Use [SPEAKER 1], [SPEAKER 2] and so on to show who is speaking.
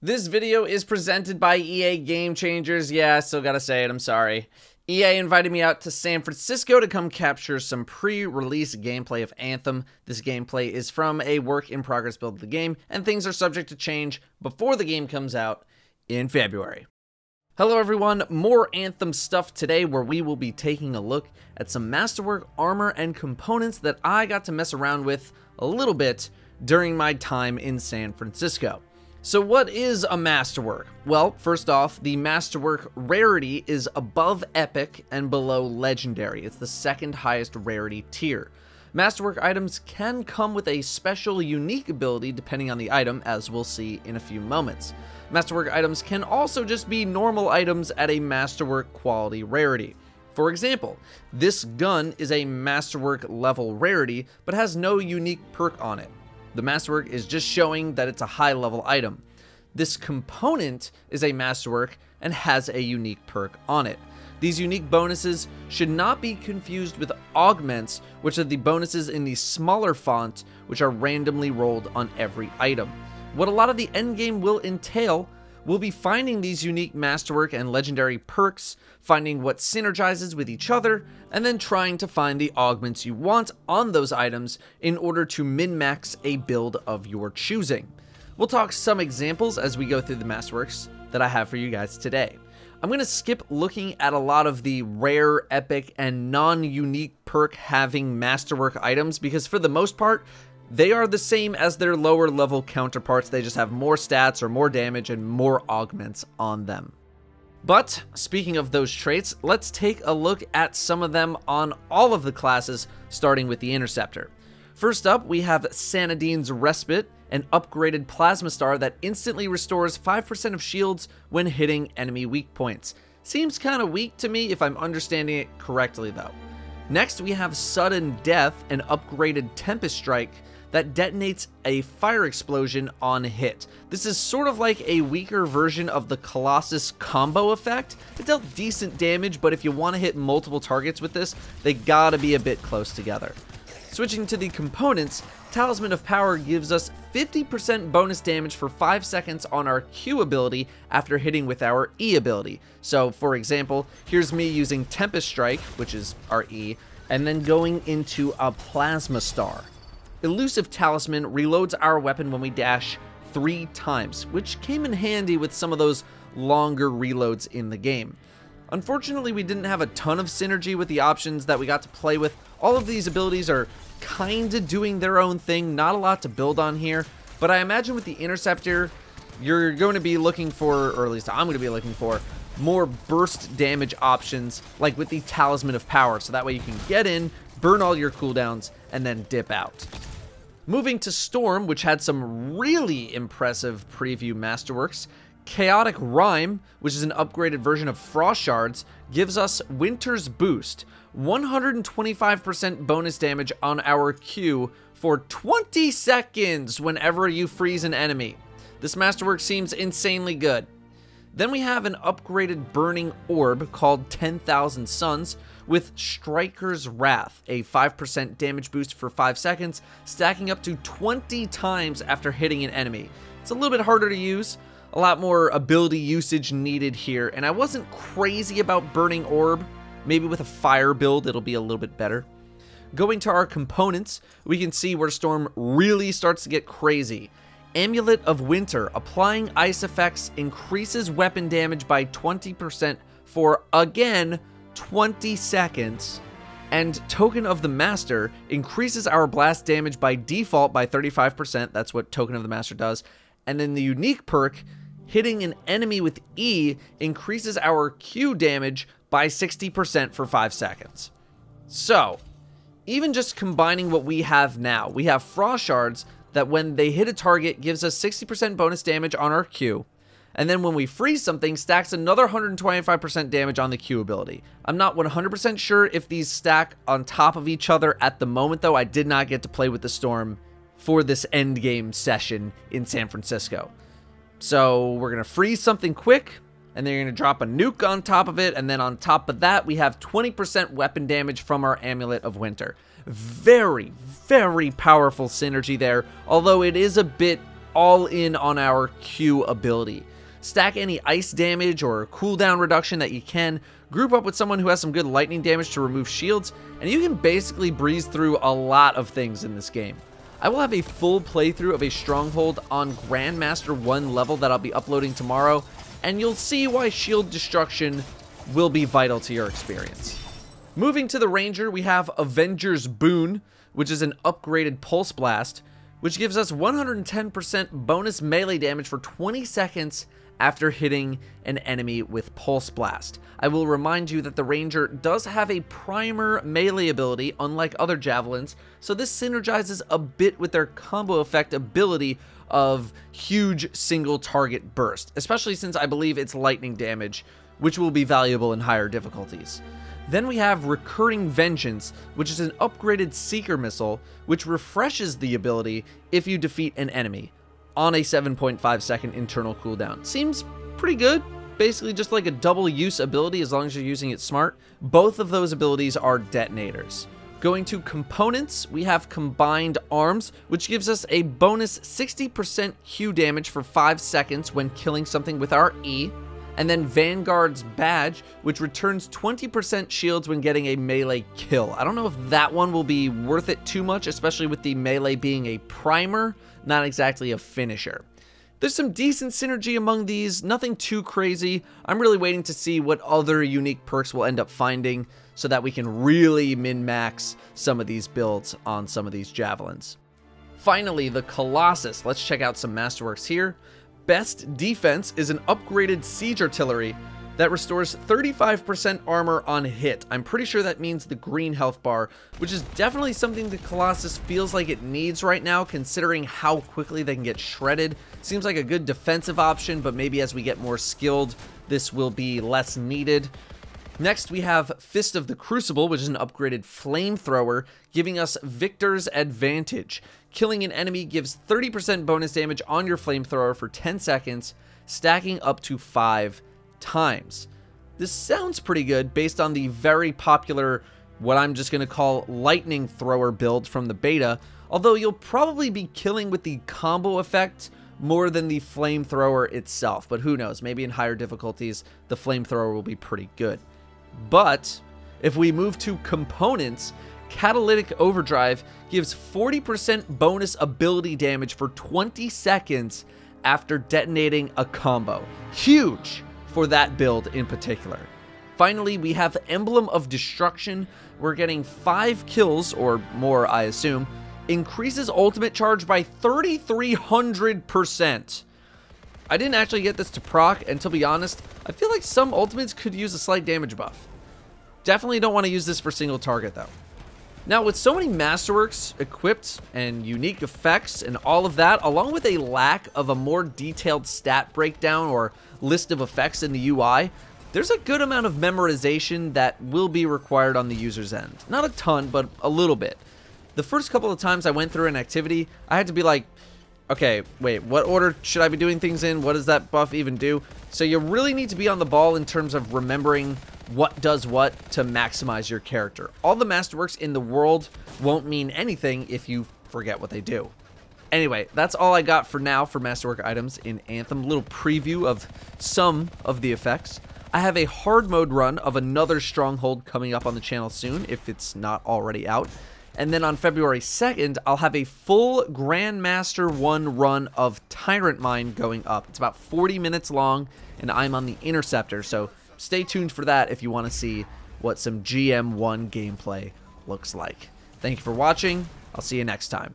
[SPEAKER 1] This video is presented by EA Game Changers. Yeah, I still gotta say it, I'm sorry. EA invited me out to San Francisco to come capture some pre-release gameplay of Anthem. This gameplay is from a work-in-progress build of the game, and things are subject to change before the game comes out in February. Hello everyone, more Anthem stuff today where we will be taking a look at some Masterwork armor and components that I got to mess around with a little bit during my time in San Francisco. So what is a Masterwork? Well, first off, the Masterwork rarity is above Epic and below Legendary. It's the second highest rarity tier. Masterwork items can come with a special unique ability depending on the item, as we'll see in a few moments. Masterwork items can also just be normal items at a Masterwork quality rarity. For example, this gun is a Masterwork level rarity, but has no unique perk on it. The Masterwork is just showing that it's a high level item. This component is a Masterwork and has a unique perk on it. These unique bonuses should not be confused with augments, which are the bonuses in the smaller font, which are randomly rolled on every item. What a lot of the endgame will entail will be finding these unique Masterwork and Legendary perks, finding what synergizes with each other, and then trying to find the augments you want on those items in order to min-max a build of your choosing. We'll talk some examples as we go through the Masterworks that I have for you guys today. I'm going to skip looking at a lot of the rare, epic, and non-unique perk having Masterwork items because for the most part, they are the same as their lower level counterparts. They just have more stats or more damage and more augments on them. But speaking of those traits, let's take a look at some of them on all of the classes, starting with the Interceptor. First up, we have Sanadine's Respite, an upgraded Plasma Star that instantly restores 5% of shields when hitting enemy weak points. Seems kind of weak to me if I'm understanding it correctly though. Next, we have Sudden Death, an upgraded Tempest Strike that detonates a fire explosion on hit. This is sort of like a weaker version of the Colossus combo effect. It dealt decent damage, but if you want to hit multiple targets with this, they gotta be a bit close together. Switching to the components, Talisman of Power gives us 50% bonus damage for 5 seconds on our Q ability after hitting with our E ability. So for example, here's me using Tempest Strike, which is our E, and then going into a Plasma Star. Elusive Talisman reloads our weapon when we dash 3 times, which came in handy with some of those longer reloads in the game. Unfortunately, we didn't have a ton of synergy with the options that we got to play with. All of these abilities are kinda doing their own thing, not a lot to build on here, but I imagine with the Interceptor, you're going to be looking for, or at least I'm going to be looking for, more burst damage options, like with the Talisman of Power, so that way you can get in, burn all your cooldowns, and then dip out. Moving to Storm, which had some really impressive preview Masterworks, Chaotic Rime, which is an upgraded version of Frost Shards, gives us Winter's Boost, 125% bonus damage on our Q for 20 seconds whenever you freeze an enemy. This Masterwork seems insanely good. Then we have an upgraded Burning Orb called 10,000 Suns with Striker's Wrath, a 5% damage boost for 5 seconds, stacking up to 20 times after hitting an enemy. It's a little bit harder to use, a lot more ability usage needed here, and I wasn't crazy about Burning Orb. Maybe with a fire build it'll be a little bit better. Going to our components, we can see where Storm really starts to get crazy. Amulet of Winter, applying ice effects increases weapon damage by 20% for, again, 20 seconds. And Token of the Master increases our blast damage by default by 35%, that's what Token of the Master does. And then the unique perk, hitting an enemy with E, increases our Q damage by 60% for 5 seconds. So, even just combining what we have now, we have Frost Shards that when they hit a target gives us 60% bonus damage on our Q, and then when we freeze something, stacks another 125% damage on the Q ability. I'm not 100% sure if these stack on top of each other at the moment though. I did not get to play with the Storm for this endgame session in San Francisco. So we're going to freeze something quick, and then you're going to drop a nuke on top of it, and then on top of that, we have 20% weapon damage from our Amulet of Winter. Very, very powerful synergy there, although it is a bit all in on our Q ability. Stack any ice damage or cooldown reduction that you can, group up with someone who has some good lightning damage to remove shields, and you can basically breeze through a lot of things in this game. I will have a full playthrough of a Stronghold on Grandmaster 1 level that I'll be uploading tomorrow, and you'll see why shield destruction will be vital to your experience. Moving to the Ranger, we have Avenger's Boon, which is an upgraded Pulse Blast, which gives us 110% bonus melee damage for 20 seconds after hitting an enemy with Pulse Blast. I will remind you that the Ranger does have a primer melee ability, unlike other Javelins, so this synergizes a bit with their combo effect ability of huge single target burst, especially since I believe it's lightning damage, which will be valuable in higher difficulties. Then we have Recurring Vengeance, which is an upgraded Seeker Missile, which refreshes the ability if you defeat an enemy on a 7.5 second internal cooldown. Seems pretty good. Basically just like a double use ability as long as you're using it smart. Both of those abilities are detonators. Going to components, we have Combined Arms, which gives us a bonus 60% Q damage for 5 seconds when killing something with our E. And then Vanguard's Badge, which returns 20% shields when getting a melee kill. I don't know if that one will be worth it too much, especially with the melee being a primer, not exactly a finisher. There's some decent synergy among these, nothing too crazy. I'm really waiting to see what other unique perks we'll end up finding so that we can really min-max some of these builds on some of these Javelins. Finally, the Colossus. Let's check out some Masterworks here. Best Defense is an upgraded Siege Artillery that restores 35% armor on hit. I'm pretty sure that means the green health bar, which is definitely something the Colossus feels like it needs right now, considering how quickly they can get shredded. Seems like a good defensive option, but maybe as we get more skilled, this will be less needed. Next, we have Fist of the Crucible, which is an upgraded flamethrower, giving us Victor's Advantage. Killing an enemy gives 30% bonus damage on your flamethrower for 10 seconds, stacking up to 5 times. This sounds pretty good based on the very popular, what I'm just going to call lightning thrower build from the beta, although you'll probably be killing with the combo effect more than the flamethrower itself, but who knows, maybe in higher difficulties the flamethrower will be pretty good. But if we move to components, Catalytic Overdrive gives 40% bonus ability damage for 20 seconds after detonating a combo. Huge for that build in particular. Finally, we have Emblem of Destruction. We're getting 5 kills, or more I assume, increases ultimate charge by 3,300%. I didn't actually get this to proc, and to be honest, I feel like some ultimates could use a slight damage buff. Definitely don't want to use this for single target though. Now, with so many Masterworks equipped and unique effects and all of that, along with a lack of a more detailed stat breakdown or list of effects in the UI, there's a good amount of memorization that will be required on the user's end. Not a ton, but a little bit. The first couple of times I went through an activity, I had to be like, okay, wait, what order should I be doing things in? What does that buff even do? So you really need to be on the ball in terms of remembering what does what to maximize your character. All the Masterworks in the world won't mean anything if you forget what they do. Anyway, that's all I got for now for Masterwork items in Anthem. Little preview of some of the effects. I have a hard mode run of another Stronghold coming up on the channel soon, if it's not already out. And then on February 2nd, I'll have a full Grandmaster 1 run of Tyrant Mine going up. It's about 40 minutes long, and I'm on the Interceptor, so stay tuned for that if you want to see what some GM1 gameplay looks like. Thank you for watching. I'll see you next time.